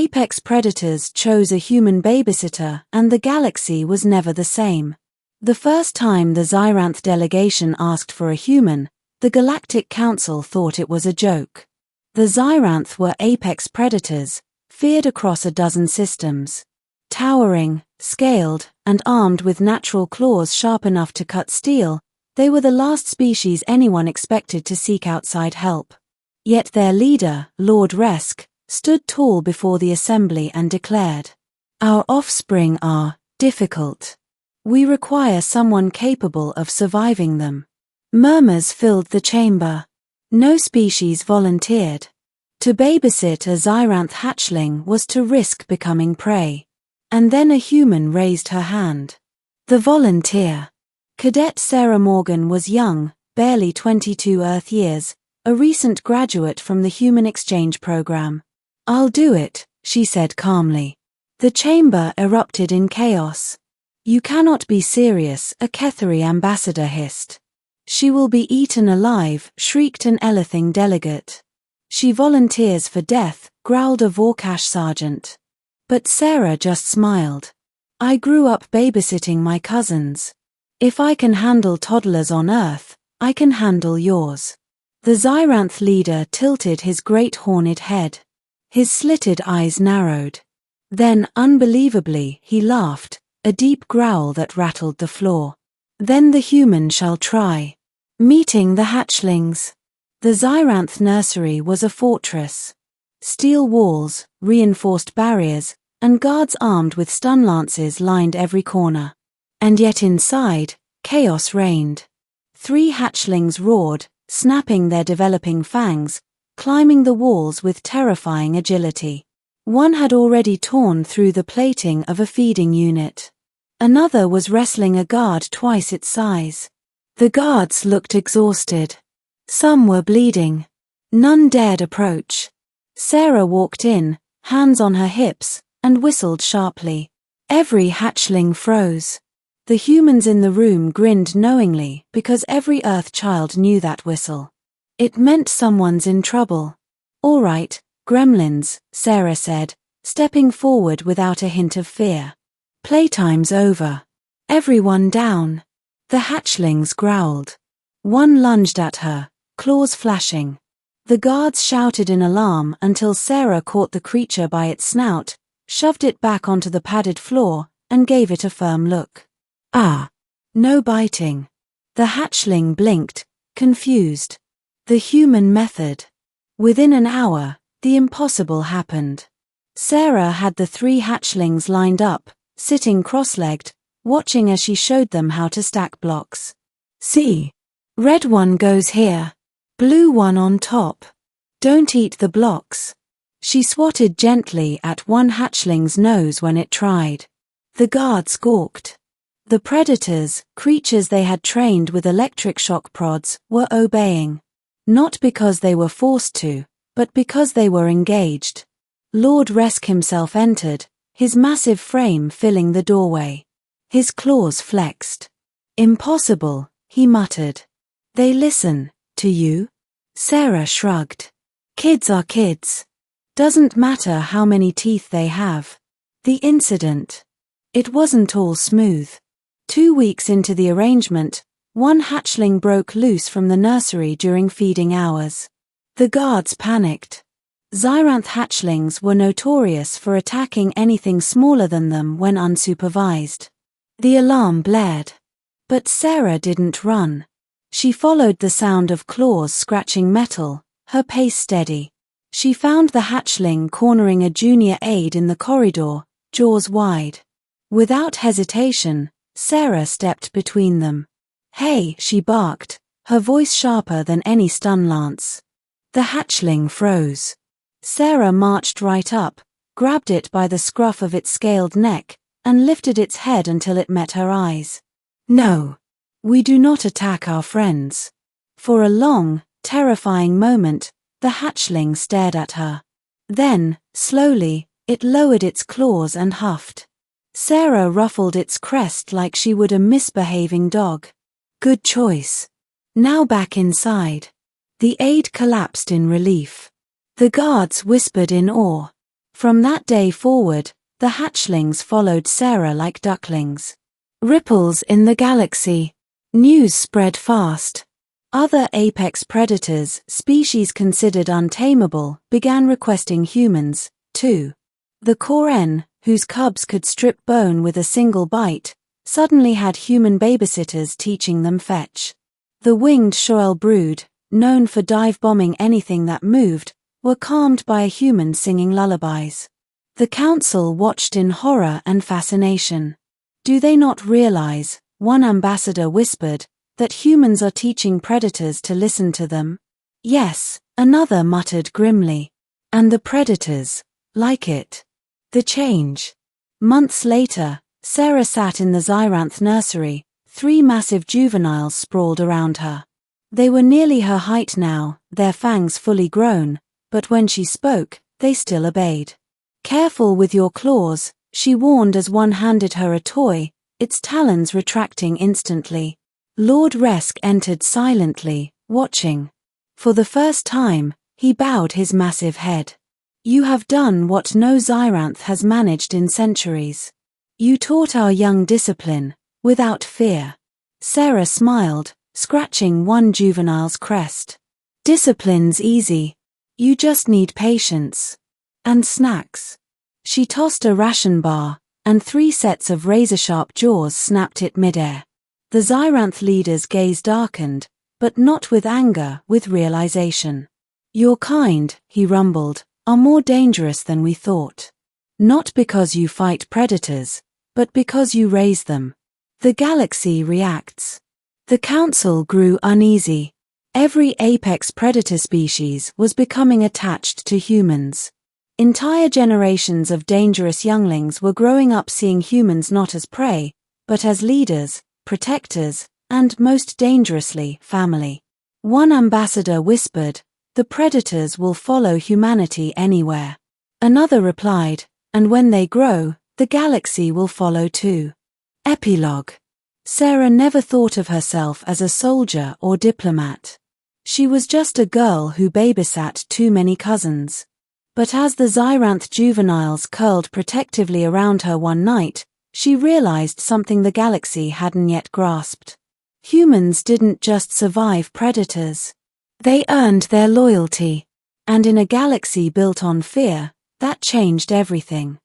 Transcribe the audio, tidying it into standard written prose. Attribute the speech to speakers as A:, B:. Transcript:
A: apex predators chose a human babysitter, and the galaxy was never the same. The first time the Zyranth delegation asked for a human, the Galactic Council thought it was a joke. The Zyranth were apex predators, feared across a dozen systems. Towering, scaled, and armed with natural claws sharp enough to cut steel, they were the last species anyone expected to seek outside help. Yet their leader, Lord Resk, stood tall before the assembly and declared, "Our offspring are difficult. We require someone capable of surviving them." Murmurs filled the chamber. No species volunteered. To babysit a Zyranth hatchling was to risk becoming prey. And then a human raised her hand. The volunteer. Cadet Sarah Morgan was young, barely 22 Earth years, a recent graduate from the Human Exchange Program. "I'll do it," she said calmly. The chamber erupted in chaos. "You cannot be serious," a Ketheri ambassador hissed. "She will be eaten alive," shrieked an Elithing delegate. "She volunteers for death," growled a Vorkash sergeant. But Sarah just smiled. "I grew up babysitting my cousins. If I can handle toddlers on Earth, I can handle yours." The Zyranth leader tilted his great horned head. His slitted eyes narrowed. Then, unbelievably, he laughed, a deep growl that rattled the floor. "Then the human shall try." Meeting the hatchlings. The Zyranth nursery was a fortress. Steel walls, reinforced barriers, and guards armed with stun lances lined every corner. And yet inside, chaos reigned. 3 hatchlings roared, snapping their developing fangs, climbing the walls with terrifying agility. One had already torn through the plating of a feeding unit. Another was wrestling a guard twice its size. The guards looked exhausted. Some were bleeding. None dared approach. Sarah walked in, hands on her hips, and whistled sharply. Every hatchling froze. The humans in the room grinned knowingly because every Earth child knew that whistle. It meant someone's in trouble. "All right, gremlins," Sarah said, stepping forward without a hint of fear. "Playtime's over. Everyone down." The hatchlings growled. One lunged at her, claws flashing. The guards shouted in alarm until Sarah caught the creature by its snout, shoved it back onto the padded floor, and gave it a firm look. "Ah. No biting." The hatchling blinked, confused. The human method. Within an hour, the impossible happened. Sarah had the 3 hatchlings lined up, sitting cross-legged, watching as she showed them how to stack blocks. "See. Red one goes here. Blue one on top. Don't eat the blocks." She swatted gently at one hatchling's nose when it tried. The guards gawked. The predators, creatures they had trained with electric shock prods, were obeying. Not because they were forced to, but because they were engaged. Lord Resk himself entered, his massive frame filling the doorway. His claws flexed. "Impossible," he muttered. "They listen, to you?" Sarah shrugged. "Kids are kids. Doesn't matter how many teeth they have." The incident. It wasn't all smooth. 2 weeks into the arrangement, one hatchling broke loose from the nursery during feeding hours. The guards panicked. Zyranth hatchlings were notorious for attacking anything smaller than them when unsupervised. The alarm blared. But Sarah didn't run. She followed the sound of claws scratching metal, her pace steady. She found the hatchling cornering a junior aide in the corridor, jaws wide. Without hesitation, Sarah stepped between them. "Hey," she barked, her voice sharper than any stun lance. The hatchling froze. Sarah marched right up, grabbed it by the scruff of its scaled neck, and lifted its head until it met her eyes. "No. We do not attack our friends." For a long, terrifying moment, the hatchling stared at her. Then, slowly, it lowered its claws and huffed. Sarah ruffled its crest like she would a misbehaving dog. "Good choice. Now back inside." The aide collapsed in relief. The guards whispered in awe. From that day forward, the hatchlings followed Sarah like ducklings. Ripples in the galaxy. News spread fast. Other apex predators, species considered untamable, began requesting humans, too. The Koren, whose cubs could strip bone with a single bite, suddenly had human babysitters teaching them fetch. The winged Shoel brood, known for dive-bombing anything that moved, were calmed by a human singing lullabies. The council watched in horror and fascination. Do they not realize, one ambassador whispered, that humans are teaching predators to listen to them? Yes, another muttered grimly. And the predators like it. The change. Months later, Sarah sat in the Zyranth nursery, 3 massive juveniles sprawled around her. They were nearly her height now, their fangs fully grown, but when she spoke, they still obeyed. Careful with your claws, she warned as one handed her a toy, its talons retracting instantly. Lord Resk entered silently, watching. For the first time, he bowed his massive head. You have done what no Zyranth has managed in centuries. You taught our young discipline, without fear. Sarah smiled, scratching one juvenile's crest. Discipline's easy. You just need patience. And snacks. She tossed a ration bar, and 3 sets of razor-sharp jaws snapped it midair. The Zyranth leader's gaze darkened, but not with anger, with realization. Your kind, he rumbled, are more dangerous than we thought. Not because you fight predators, but because you raise them. The galaxy reacts. The council grew uneasy. Every apex predator species was becoming attached to humans. Entire generations of dangerous younglings were growing up seeing humans not as prey, but as leaders, protectors, and most dangerously, family. One ambassador whispered, the predators will follow humanity anywhere. Another replied, and when they grow, the galaxy will follow too. Epilogue. Sarah never thought of herself as a soldier or diplomat. She was just a girl who babysat too many cousins. But as the Zyranth juveniles curled protectively around her one night, she realized something the galaxy hadn't yet grasped. Humans didn't just survive predators. They earned their loyalty. And in a galaxy built on fear, that changed everything.